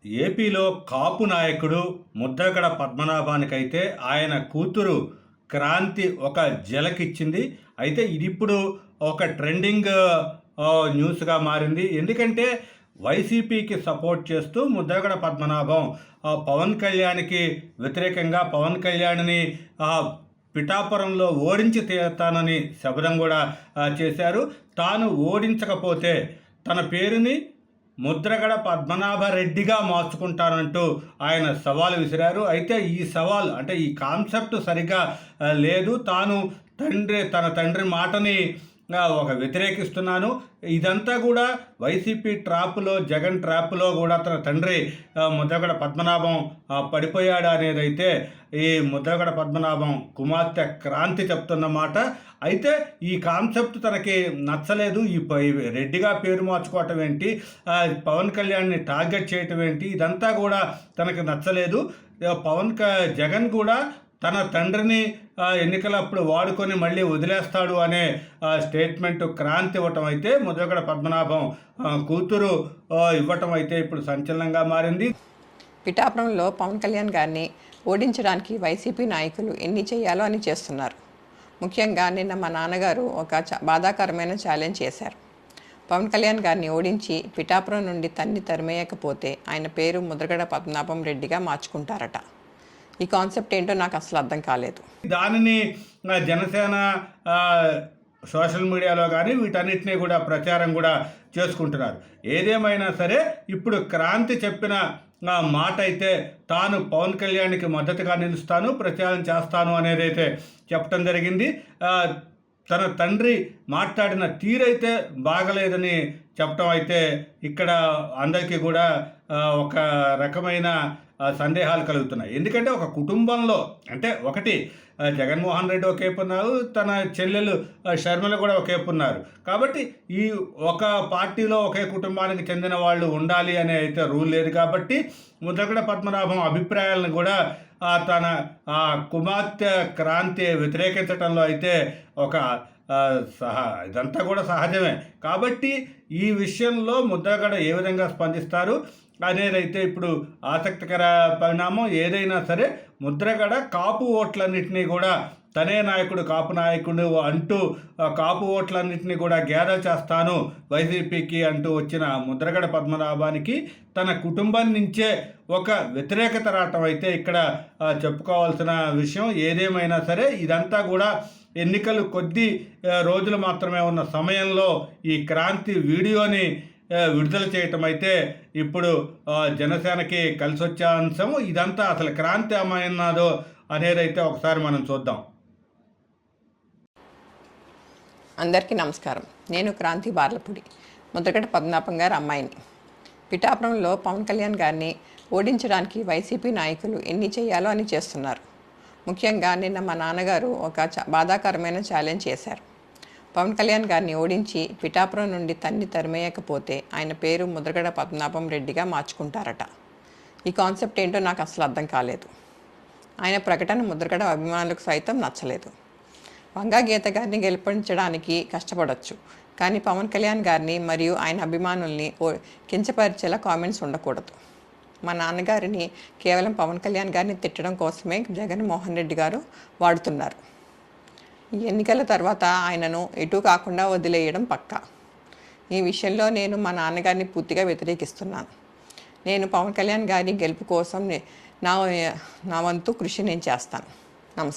ఏపీలో కాపు నాయకుడు ముద్రగడ పద్మనాభానికైతే ఆయన కూతురు క్రాంతి ఒక జలకిచ్చింది. అయితే ఇది ఇప్పుడు ఒక ట్రెండింగ్ న్యూస్గా మారింది. ఎందుకంటే వైసీపీకి సపోర్ట్ చేస్తూ ముద్రగడ పద్మనాభం పవన్ కళ్యాణ్కి వ్యతిరేకంగా పవన్ కళ్యాణ్ని పిఠాపురంలో ఓడించి తీరుతానని శపథం కూడా చేశారు. తాను ఓడించకపోతే తన పేరుని ముద్రగడ పద్మనాభరెడ్డిగా మార్చుకుంటానంటూ ఆయన సవాల్ విసిరారు. అయితే ఈ సవాల్ అంటే ఈ కాన్సెప్ట్ సరిగా లేదు. తాను తన తండ్రి మాటని ఒక వ్యతిరేకిస్తున్నాను. ఇదంతా కూడా వైసీపీ ట్రాప్లో, జగన్ ట్రాప్లో కూడా తన తండ్రి ముద్రగడ పద్మనాభం పడిపోయాడు అనేది అయితే ఈ ముద్రగడ పద్మనాభం కుమార్తె క్రాంతి చెప్తున్నమాట. అయితే ఈ కాన్సెప్ట్ తనకి నచ్చలేదు. ఈ రెడ్డిగా పేరు మార్చుకోవటం ఏంటి, పవన్ కళ్యాణ్ని టార్గెట్ చేయటం ఏంటి, ఇదంతా కూడా తనకి నచ్చలేదు. జగన్ కూడా తన తండ్రిని ఎన్నికలప్పుడు వాడుకొని మళ్ళీ వదిలేస్తాడు అనే స్టేట్మెంట్ క్రాంతి ఇవ్వటం అయితే ముద్రగడ పద్మనాభం కూతురు ఇవ్వటం అయితే ఇప్పుడు సంచలనంగా మారింది. పిఠాపురంలో పవన్ కళ్యాణ్ గారిని ఓడించడానికి వైసీపీ నాయకులు ఎన్ని చేయాలో అని చేస్తున్నారు. ముఖ్యంగా నిన్న మా నాన్నగారు ఒక బాధాకరమైన ఛాలెంజ్ చేశారు. పవన్ కళ్యాణ్ గారిని ఓడించి పిఠాపురం నుండి తరిమేయకపోతే ఆయన పేరు ముద్రగడ పద్మనాభం రెడ్డిగా మార్చుకుంటారట. ఈ కాన్సెప్ట్ ఏంటో నాకు అసలు అర్థం కాలేదు. దానిని జనసేన సోషల్ మీడియాలో కానీ వీటన్నిటినీ కూడా ప్రచారం కూడా చేసుకుంటున్నారు. ఏదేమైనా సరే ఇప్పుడు క్రాంతి చెప్పిన మాట అయితే తాను పవన్ కళ్యాణ్కి మద్దతుగా నిలుస్తాను, ప్రచారం చేస్తాను అనేది అయితే చెప్పడం జరిగింది. తన తండ్రి మాట్లాడిన తీరైతే బాగలేదని చెప్పడం అయితే ఇక్కడ అందరికీ కూడా ఒక రకమైన సందేహాలు కలుగుతున్నాయి. ఎందుకంటే ఒక కుటుంబంలో అంటే ఒకటి జగన్మోహన్ రెడ్డి ఒకేపు ఉన్నారు, తన చెల్లెలు షర్మిల కూడా ఒకేపు ఉన్నారు. కాబట్టి ఈ ఒక పార్టీలో ఒకే కుటుంబానికి చెందిన వాళ్ళు ఉండాలి అనే అయితే రూల్ లేదు. కాబట్టి ముద్రగడ పద్మనాభం అభిప్రాయాలను కూడా తన కుమార్తె క్రాంతి వ్యతిరేకించడంలో అయితే ఒక ఇదంతా కూడా సహజమే. కాబట్టి ఈ విషయంలో ముద్రగడ ఏ విధంగా స్పందిస్తారు అనేదైతే ఇప్పుడు ఆసక్తికర పరిణామం. ఏదైనా సరే ముద్రగడ కాపు ఓట్లన్నింటినీ కూడా తనే నాయకుడు, కాపు నాయకుడు అంటూ కాపు ఓట్లన్నింటినీ కూడా గ్యాదర్ చేస్తాను వైసీపీకి అంటూ వచ్చిన ముద్రగడ పద్మనాభానికి తన కుటుంబం నుంచే ఒక వ్యతిరేకత రావటం అయితే ఇక్కడ చెప్పుకోవాల్సిన విషయం. ఏదేమైనా సరే ఇదంతా కూడా ఎన్నికలు కొద్ది రోజులు మాత్రమే ఉన్న సమయంలో ఈ క్రాంతి వీడియోని విడుదల చేయటం అయితే ఇప్పుడు జనసేనకి కలిసి వచ్చే అంశం. ఇదంతా అసలు క్రాంతి ఏమైనాదో అనేది అయితే ఒకసారి మనం చూద్దాం. అందరికీ నమస్కారం. నేను క్రాంతి బార్లపూడి, ముద్రగడ పద్మనాభం గారి అమ్మాయిని. పిఠాపురంలో పవన్ కళ్యాణ్ గారిని ఓడించడానికి వైసీపీ నాయకులు ఎన్ని చేయాలో అని చేస్తున్నారు. ముఖ్యంగా నిన్న మా నాన్నగారు ఒక బాధాకరమైన ఛాలెంజ్ చేశారు. పవన్ కళ్యాణ్ గారిని ఓడించి పిఠాపురం నుండి తరిమేయకపోతే ఆయన పేరు ముద్రగడ పద్మనాభం రెడ్డిగా మార్చుకుంటారట. ఈ కాన్సెప్ట్ ఏంటో నాకు అసలు అర్థం కాలేదు. ఆయన ప్రకటన ముద్రగడ అభిమానులకు సైతం నచ్చలేదు. వంగా గీత గారిని గెలిపించడానికి కష్టపడవచ్చు, కానీ పవన్ కళ్యాణ్ గారిని మరియు ఆయన అభిమానుల్ని కించపరిచేలా కామెంట్స్ ఉండకూడదు. మా నాన్నగారిని కేవలం పవన్ కళ్యాణ్ గారిని తిట్టడం కోసమే జగన్మోహన్ రెడ్డి గారు వాడుతున్నారు. ఈ ఎన్నికల తర్వాత ఆయనను ఎటు కాకుండా వదిలేయడం పక్కా. ఈ విషయంలో నేను మా నాన్నగారిని పూర్తిగా వ్యతిరేకిస్తున్నాను. నేను పవన్ కళ్యాణ్ గారి గెలుపు కోసం నా వంతు కృషి నేను చేస్తాను. నమస్కారం.